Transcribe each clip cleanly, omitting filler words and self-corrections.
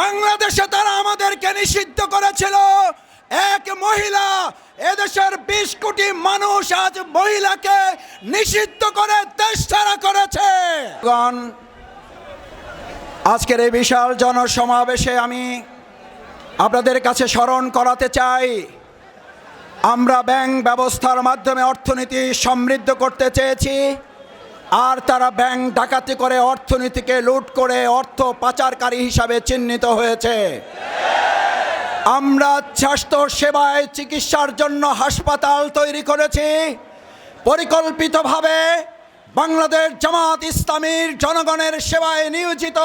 বাংলাদেশে তারা আমাদেরকে নিষিদ্ধ করেছিল। এক মহিলা, এদেশের ২০ কোটি মানুষ আজ মহিলাকে নিষিদ্ধ করে দেশ ছাড়া করেছে। আজকের এই বিশাল জনসমাবেশে আমি আপনাদের কাছে স্মরণ করাতে চাই, আমরা ব্যাংক ব্যবস্থার মাধ্যমে অর্থনীতি সমৃদ্ধ করতে চেয়েছি, আর তারা ব্যাংক ডাকাতি করে অর্থনীতিকে লুট করে অর্থ পাচারকারী হিসাবে চিহ্নিত হয়েছে। আমরা স্বাস্থ্য সেবায় চিকিৎসার জন্য হাসপাতাল তৈরি করেছি। পরিকল্পিতভাবে বাংলাদেশ জামাত ইসলামীর জনগণের সেবায় নিয়োজিত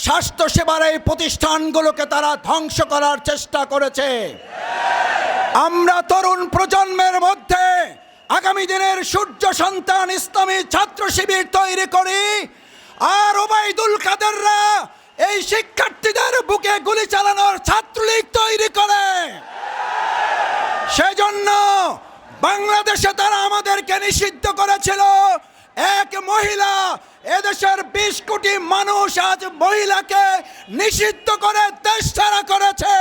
স্বাস্থ্য সেবার এই প্রতিষ্ঠানগুলোকে তারা ধ্বংস করার চেষ্টা করেছে। আমরা তরুণ প্রজন্মের মধ্যে আগামী দিনের সূর্য সন্তান ইসলামী ছাত্র শিবির তৈরি করি, আর ওবায়দুল কাদেররা এই শিক্ষার্থীদের বুকে গুলি চালানোর ছাত্রলীগ তৈরি করে। সেজন্য বাংলাদেশে তারা আমাদেরকে নিষিদ্ধ করেছিল। এক মহিলা, এদেশের ২০ কোটি মানুষ আজ মহিলাকে নিষিদ্ধ করে দেশ ছাড়া করেছে।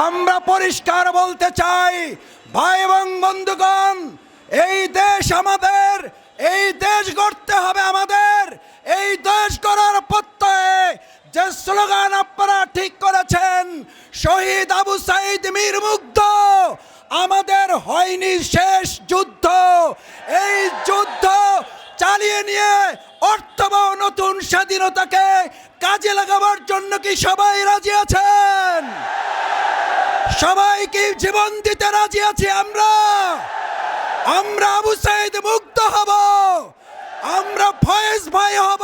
আমরা পরিষ্কার বলতে চাই, ভাই এবং বন্ধুগণ, এই দেশ আমাদের, এই দেশ গড়তে হবে আমাদের। এই দেশ গড়ার প্রত্যয়ে যে স্লোগান আপনারা ঠিক করেছেন, শহীদ আবু সাইদ মীর মুগ্ধ, আমাদের হয়নি শেষ যুদ্ধ। এই যুদ্ধ চালিয়ে নিয়ে অর্থবহ নতুন স্বাধীনতাকে কাজে লাগাবার জন্য কি সবাই রাজি আছেন? সবাই কি জীবন দিতে রাজি আছি? আমরা আবু সাইদ মুগ্ধ হব, আমরা ফয়েজ ভাই হব,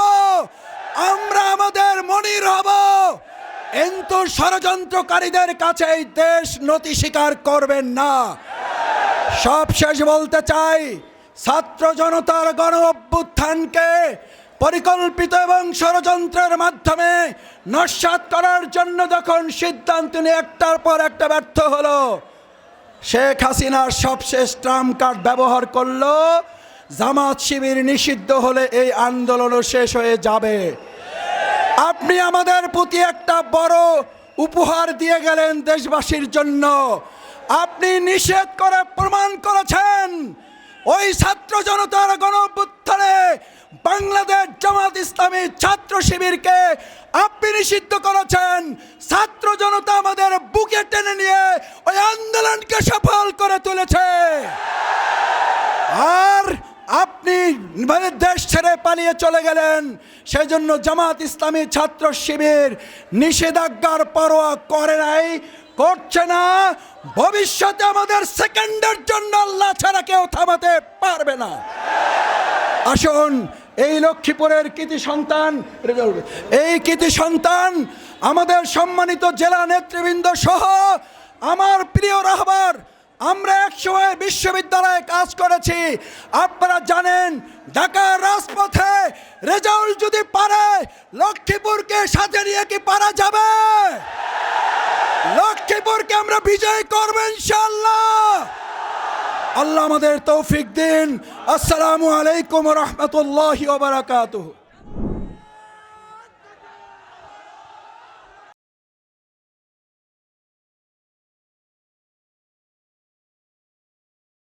আমরা আমাদের মনির হব, কিন্তু ষড়যন্ত্রকারীদের কাছে এই দেশ নতি স্বীকার করবেন না। সবশেষ বলতে চাই, ছাত্র জনতার গণ অভ্যুত্থানকে পরিকল্পিত এবং ষড়যন্ত্রের মাধ্যমে নস্যাৎ করার জন্য যখন সিদ্ধান্ত নিয়ে একটার পর একটা ব্যর্থ হলো, শেখ হাসিনার সবশেষ ট্রাম্প কার্ড ব্যবহার করলো। জামাত শিবির নিষিদ্ধ হলে এই আন্দোলনও শেষ হয়ে যাবে। আপনি আমাদের প্রতি একটা বড় উপহার দিয়ে গেলেন দেশবাসীর জন্য। আপনি নিষেধ করে প্রমাণ করেছেন ওই ছাত্র জনতার গণ অভ্যুত্থানে বাংলাদেশ জামাত ইসলামী ছাত্র শিবিরকে আপনি নিষিদ্ধ করেছেন। ছাত্র জনতা আমাদের বুকে টেনে নিয়ে ওই আন্দোলনকে সফল করে তুলেছে। আর আপনি দেশ ছেড়ে পালিয়ে চলে গেলেন। সেজন্য জামাত ইসলামী ছাত্র শিবির নিষেধাজ্ঞার পরোয়া করে নাই, করছে না। ভবিষ্যতে আমাদের সেকেন্ডের জন্য আল্লাহ ছাড়া কেউ থামাতে পারবে না। আসুন, এই লক্ষ্মীপুরের কৃতি সন্তান আমাদের সম্মানিত জেলা নেতৃবৃন্দ সহ আমার প্রিয় রাহবার, আমরা একসময় বিশ্ববিদ্যালয়ে কাজ করেছি। আপনারা জানেন, ঢাকার রাজপথে রেজাউল যদি পারে, লক্ষ্মীপুরকে সাথে নিয়ে কি পারা যাবে? লক্ষ্মীপুরকে আমরা বিজয় করব ইনশাআল্লাহ। আল্লাহ আমাদের তৌফিক দিন। আসসালামু আলাইকুম ওয়া রাহমাতুল্লাহি ওয়া বারাকাতুহু।